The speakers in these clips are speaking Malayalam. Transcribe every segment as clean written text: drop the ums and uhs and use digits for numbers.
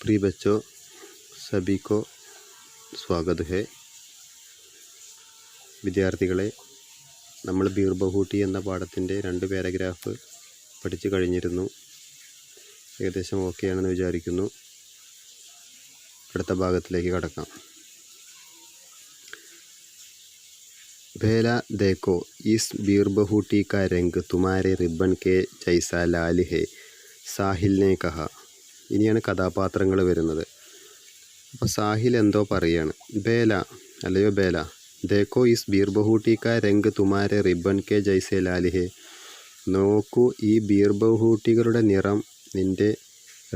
प्रिय बच्चों, सभी को स्वागत है. വിദ്യാർത്ഥികളെ, നമ്മൾ ബീർബഹൂട്ടി എന്ന പാഠത്തിൻ്റെ 2 പാരഗ്രാഫ് പഠിച്ചു കഴിഞ്ഞിരുന്നു. ഏകദേശം ഓക്കെ ആണെന്ന് വിചാരിക്കുന്നു. അടുത്ത ഭാഗത്തിലേക്ക് കടക്കാം. भेला देखो इस बीरबहूटी का रंग तुम्हारे रिबन के जैसा लाल है, സാഹിൽ ने कहा. ഇനിയാണ് കഥാപാത്രങ്ങൾ വരുന്നത്. അപ്പോൾ സാഹിൽ എന്തോ പറയാണ്. ബേല, അല്ലയോ ബേല, ദേഖോ ഇസ് ബീർബഹൂട്ടി കാ രംഗ് തുമാരെ റിബൺ കെ ജൈസെ ലാൽ ഹെ. നോക്കൂ, ഈ ബീർബഹൂട്ടികളുടെ നിറം നിൻ്റെ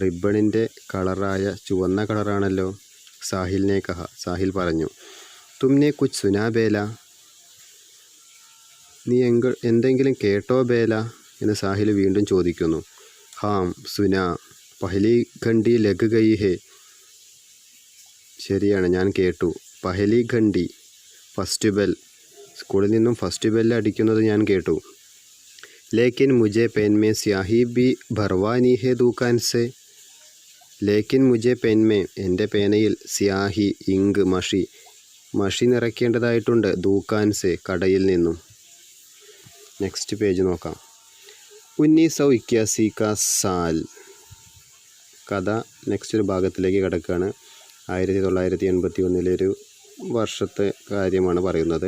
റിബണിൻ്റെ കളറായ ചുവന്ന കളറാണല്ലോ. സാഹിലിനെ കഹ, സാഹിൽ പറഞ്ഞു. തുമ്നെ കുച്ച് സുനാ ബേല, നീ എന്തെങ്കിലും കേട്ടോ ബേല എന്ന് സാഹിൽ വീണ്ടും ചോദിക്കുന്നു. ഹാം സുനാ, പഹലി ഘണ്ടി ലഗ് ഗയി ഹേ. ശരിയാണ്, ഞാൻ കേട്ടു. പഹലി ഘണ്ടി, ഫസ്റ്റ് ബെൽ, സ്കൂളിൽ നിന്നും ഫസ്റ്റ് ബെല്ല് അടിക്കുന്നത് ഞാൻ കേട്ടു. ലേക്കിൻ മുജെ പെൻമേ സ്യാഹി ബി ഭർവാനി ഹേ ദുക്കാൻ സെ. ലേക്കിൻ മുജെ പെൻമേ, എൻ്റെ പേനയിൽ സ്യാഹി, ഇങ്ക്, മഷി നിറയ്ക്കേണ്ടതായിട്ടുണ്ട്. ദുക്കാൻ സെ, കടയിൽ നിന്നും. നെക്സ്റ്റ് പേജ് നോക്കാം. 1981 കാ സാൽ. കഥ നെക്സ്റ്റ് ഒരു ഭാഗത്തിലേക്ക് കിടക്കുകയാണ്. 1981 ഒരു വർഷത്തെ കാര്യമാണ് പറയുന്നത്.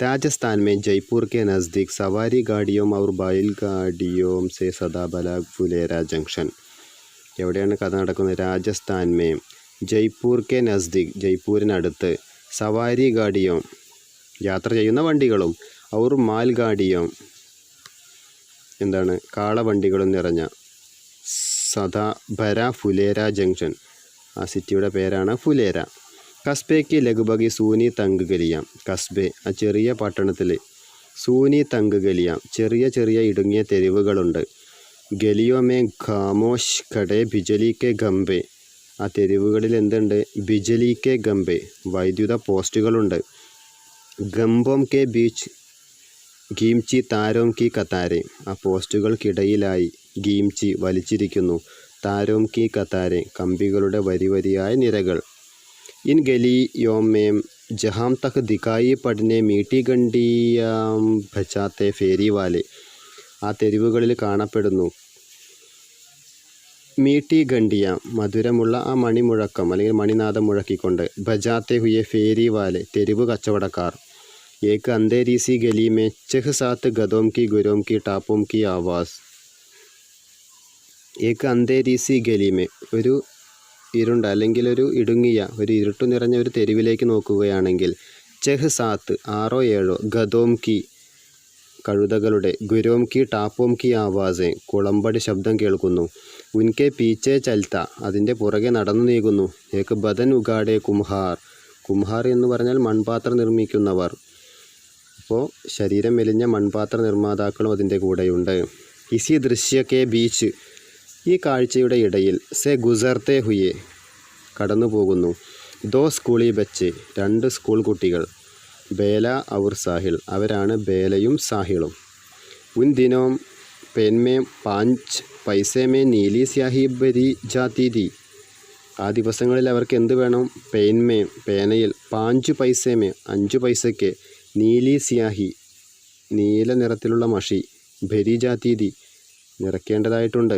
രാജസ്ഥാൻ മേ ജയ്പൂർ കെ നസ്ദീക് സവാരി ഗാഡിയോം ഔർ ബൈൽ ഗാഡിയോം സെ സദാബല ഫുലേര ജംഗ്ഷൻ. എവിടെയാണ് കഥ നടക്കുന്നത്? രാജസ്ഥാൻ മേ ജയ്പൂർ കെ നസ്ദീക്, ജയ്പൂരിനടുത്ത്, സവാരി ഗാഡിയോം, യാത്ര ചെയ്യുന്ന വണ്ടികളും, ഔർ മാൽ ഗാഡിയോം, എന്താണ്, കാളവണ്ടികളും നിറഞ്ഞ, സദാബര ഫുലേര ജംഗ്ഷൻ, ആ സിറ്റിയുടെ പേരാണ് ഫുലേര. കസ്ബേക്ക് ലഘുബഗി സൂനി തങ്ക് ഗലിയാം. കസ്ബെ, ആ ചെറിയ പട്ടണത്തിൽ, സൂനി തങ്ക് ഗലിയാം, ചെറിയ ചെറിയ ഇടുങ്ങിയ തെരുവുകളുണ്ട്. ഗലിയോ മേ ഖാമോഷ് ഖഡേ ബിജലി കെ ഗംബെ, ആ തെരുവുകളിൽ എന്തുണ്ട്? ബിജലി കെ ഗംബെ, വൈദ്യുത പോസ്റ്റുകളുണ്ട്. ഗംബോം കെ ബീച്ച് ഗീംചി താരോം കി കത്താരെ, ആ പോസ്റ്റുകൾക്കിടയിലായി ഗീംചി, വലിച്ചിരിക്കുന്നു. താരോം കി കത്താരെ, കമ്പികളുടെ വരിവരിയായ നിരകൾ. ഇൻ ഗലിയോമേം ജഹാം തക് ദിക്കായി പഠനെ മീട്ടി ഗണ്ടിയാം ഭജാത്തെ ഫേരി വാലെ, ആ തെരുവുകളിൽ കാണപ്പെടുന്നു മീട്ടി ഗണ്ടിയ, മധുരമുള്ള ആ മണിമുഴക്കം അല്ലെങ്കിൽ മണിനാദം മുഴക്കിക്കൊണ്ട്. ഭജാത്തെ ഹുയെ ഫേരി വാലെ, തെരുവ് കച്ചവടക്കാർ. ഏക്ക് അന്തേരീസി ഗലി മേ ചെഹ് സാത്ത് ഗദോം കി ഗുരോം കി ടാപ്പോം കി ആവാസ്. ഏക്ക് അന്തേരീസി ഗലി മേ, ഒരു ഇരുണ്ട അല്ലെങ്കിൽ ഒരു ഇടുങ്ങിയ, ഒരു ഇരുട്ടു നിറഞ്ഞ ഒരു തെരുവിലേക്ക് നോക്കുകയാണെങ്കിൽ, ചെഹ് സാത്ത്, 6 or 7, ഗദോം കി, കഴുതകളുടെ, ഗുരോം കി ടാപ്പോം കി ആവാസെ, കുളമ്പടി ശബ്ദം കേൾക്കുന്നു. ഉൻകെ പീച്ചെ ചൽത്ത, അതിൻ്റെ പുറകെ നടന്നു നീങ്ങുന്നു. ഏക്ക് ബദൻ ഉഗാഡെ കുംഹാർ, കുംഹാർ എന്ന് പറഞ്ഞാൽ മൺപാത്രം നിർമ്മിക്കുന്നവർ. അപ്പോൾ ശരീരം മെലിഞ്ഞ മൺപാത്ര നിർമ്മാതാക്കളും അതിൻ്റെ കൂടെയുണ്ട്. ഇസി ദൃശ്യ കെ ബീച്ച്, ഈ കാഴ്ചയുടെ ഇടയിൽ, സെ ഗുസർത്തെ ഹുയെ, കടന്നു പോകുന്നു. ദോ സ്കൂളി ബച്ച്, 2 സ്കൂൾ കുട്ടികൾ. ബേല ഔർ സാഹിൽ, അവരാണ് ബേലയും സാഹിളും. ഉൻ ദിനോം പെൻമേ 5 പൈസേ മേ നീലി സ്യാഹി ബരി ജാത്തി തി, ആ ദിവസങ്ങളിൽ അവർക്ക് എന്ത് വേണം? പെൻമേ, പേനയിൽ, 5 പൈസേ മേ, 5 പൈസയ്ക്ക്, നീലി സ്യാഹി, നീല നിറത്തിലുള്ള മഷി, ഭരി ജാത്തി തി, നിറയ്ക്കേണ്ടതായിട്ടുണ്ട്.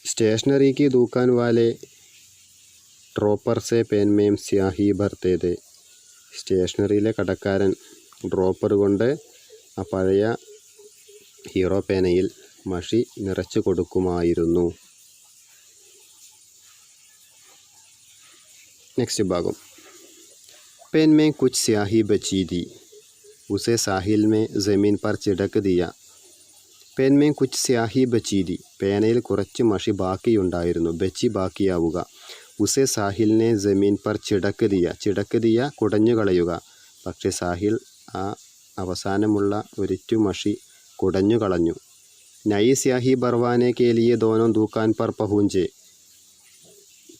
സ്റ്റേഷനറിക്ക് ദൂക്കാൻ വാലെ ഡ്രോപ്പർ സെ പെൻമേം സ്യാഹി ഭർത്തേത്, സ്റ്റേഷനറിയിലെ കടക്കാരൻ ഡ്രോപ്പർ കൊണ്ട് ആ പഴയ ഹീറോ പേനയിൽ മഷി നിറച്ചു കൊടുക്കുമായിരുന്നു. നെക്സ്റ്റ് ഭാഗം. पेन में कुछ स्याही बची थी, उसे साहिल में ज़मीन पर छिड़क दिया. पेन में कुछ स्याही बची थी, പേനയിൽ കുറച്ച് മഷി ബാക്കിയുണ്ടായിരുന്നു. ബച്ചി, ബാക്കിയാവുക. ഉസെ സാഹിലിനെ ജമീൻ പർ ചിടക്ക് ദിയ, ചിടക്ക് ദിയ, കുടഞ്ഞു കളയുക. പക്ഷേ സാഹിൽ ആ അവസാനമുള്ള ഒരിറ്റു മഷി കുടഞ്ഞു കളഞ്ഞു. നയി സ്യാഹി ബർവാനെ കേലിയെ ദോനോം ദൂക്കാൻ പർ പഹൂഞ്ചെ,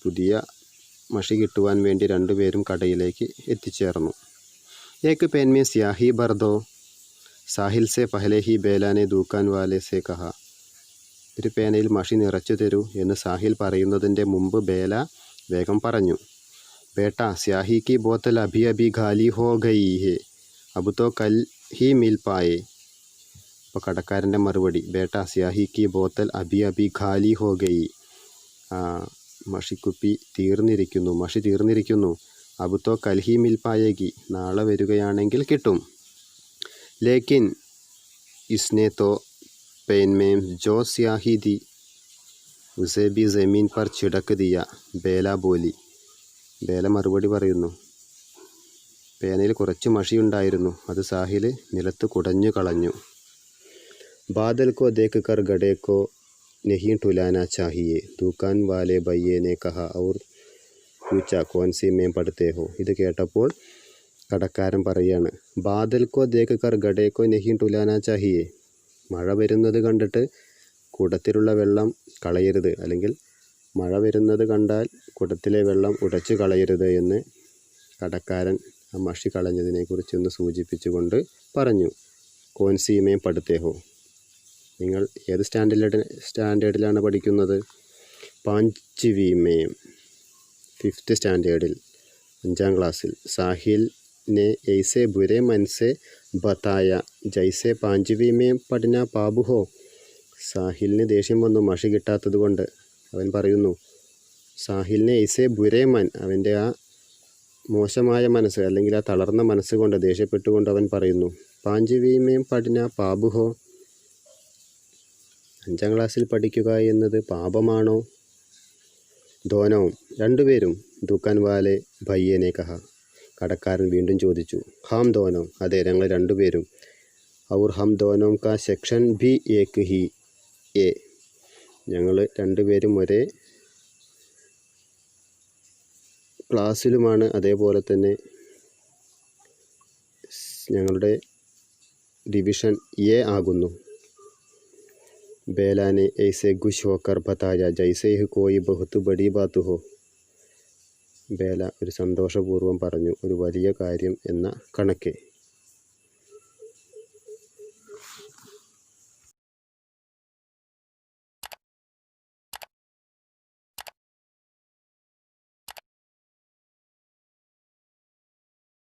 പുതിയ മഷി കിട്ടുവാൻ വേണ്ടി 2 പേരും കടയിലേക്ക് എത്തിച്ചേർന്നു. ഏക്ക് പെൻമേ സ്യാഹി ബർദോ, സാഹിൽ സെ പഹലെ ഹി ബേലാനെ ദൂക്കാൻ വാലെ സെ കഹ. ഒരു പേനയിൽ മഷി നിറച്ചു തരൂ എന്ന് സാഹിൽ പറയുന്നതിൻ്റെ മുമ്പ് ബേല വേഗം പറഞ്ഞു. ബേട്ട സ്യാഹി കി ബോത്തൽ അഭി അഭി ഖാലി ഹോ ഗയി ഹെ അബ് തോ കൽ ഹി മിൽ പായേ. അപ്പോൾ കടക്കാരൻ്റെ മറുപടി, ബേട്ട സ്യാഹി കി ബോത്തൽ അഭി അഭി ഖാലി ഹോ ഗയി. മഷിക്കുപ്പി തീർന്നിരിക്കുന്നു, മഷി തീർന്നിരിക്കുന്നു. അബ് തോ കൽ ഹി മിൽ പായേഗി, നാളെ വരികയാണെങ്കിൽ കിട്ടും. ലേക്കിൻ ഇസ്നെ തോ पेन में जो स्याही दी उसे भी ज़मीन पर छिड़क दिया. ബേല ബോലി. ബേല മറുപടി പറയുന്നു, പേനയിൽ കുറച്ച് മഷിയുണ്ടായിരുന്നു, അത് സാഹിൽ നിലത്ത് കുടഞ്ഞു കളഞ്ഞു. ബാദൽ കോ ദേഖ് കർ ഗഡേ കോ नहीं ठुलाना चाहिए दुकान वाले भैया ने कहा और पूछा कौन सी में पढ़ते हो. ഇത് കേട്ടപ്പോൾ കടക്കാരൻ പറയാണ്, ബാദൽ കോ ദേഖ് കർ ഗഡേ കോ नहीं ठुलाना चाहिए. മഴ വരുന്നത് കണ്ടിട്ട് കുടത്തിലുള്ള വെള്ളം കളയരുത്, അല്ലെങ്കിൽ മഴ വരുന്നത് കണ്ടാൽ കുടത്തിലെ വെള്ളം ഉടച്ചു കളയരുത് എന്ന് കടക്കാരൻ ആ മഷി കളഞ്ഞതിനെക്കുറിച്ചൊന്ന് സൂചിപ്പിച്ചുകൊണ്ട് പറഞ്ഞു. കോൻസീമേ പഠിത്തേഹോ, നിങ്ങൾ ഏത് സ്റ്റാൻഡേർഡിലാണ് പഠിക്കുന്നത്? പാഞ്ചിവീമേം, 5th സ്റ്റാൻഡേർഡിൽ, 5ാം ക്ലാസ്സിൽ. സാഹിൽ ने ऐसे बुरे मन से बताया जैसे 5वीं में पढ़ना पाप हो. സാഹിലിന് ദേഷ്യം വന്നു മഷി കിട്ടാത്തത് കൊണ്ട്. അവൻ പറയുന്നു, സാഹിലിനെ ഐസെ ബുരേ മൻ, അവൻ്റെ ആ മോശമായ മനസ്സ് അല്ലെങ്കിൽ ആ തളർന്ന മനസ്സുകൊണ്ട് ദേഷ്യപ്പെട്ടുകൊണ്ട് അവൻ പറയുന്നു, 5वीं में पढ़ना पाप हो, 5ാം ക്ലാസ്സിൽ പഠിക്കുക എന്നത് പാപമാണോ? ദോനവും, രണ്ടുപേരും. ദുക്കാൻ വാലെ ഭയ്യനെ കഹ, കടക്കാരൻ വീണ്ടും ചോദിച്ചു. ഹം ദോനോ, അതെ ഞങ്ങൾ രണ്ടുപേരും. ഔർ ഹം ദോനോം കാ section Bhi Ek he A, ഞങ്ങൾ രണ്ടുപേരും ഒരേ ക്ലാസ്സിലുമാണ്, അതേപോലെ തന്നെ ഞങ്ങളുടെ ഡിവിഷൻ എ ആകുന്നു. ബേലാനെ ऐसे गुश होकर बताया जैसे ही कोई बहुत बड़ी बात हो. ബേല ഒരു സന്തോഷപൂർവ്വം പറഞ്ഞു, ഒരു വലിയ കാര്യം എന്ന കണക്കെ.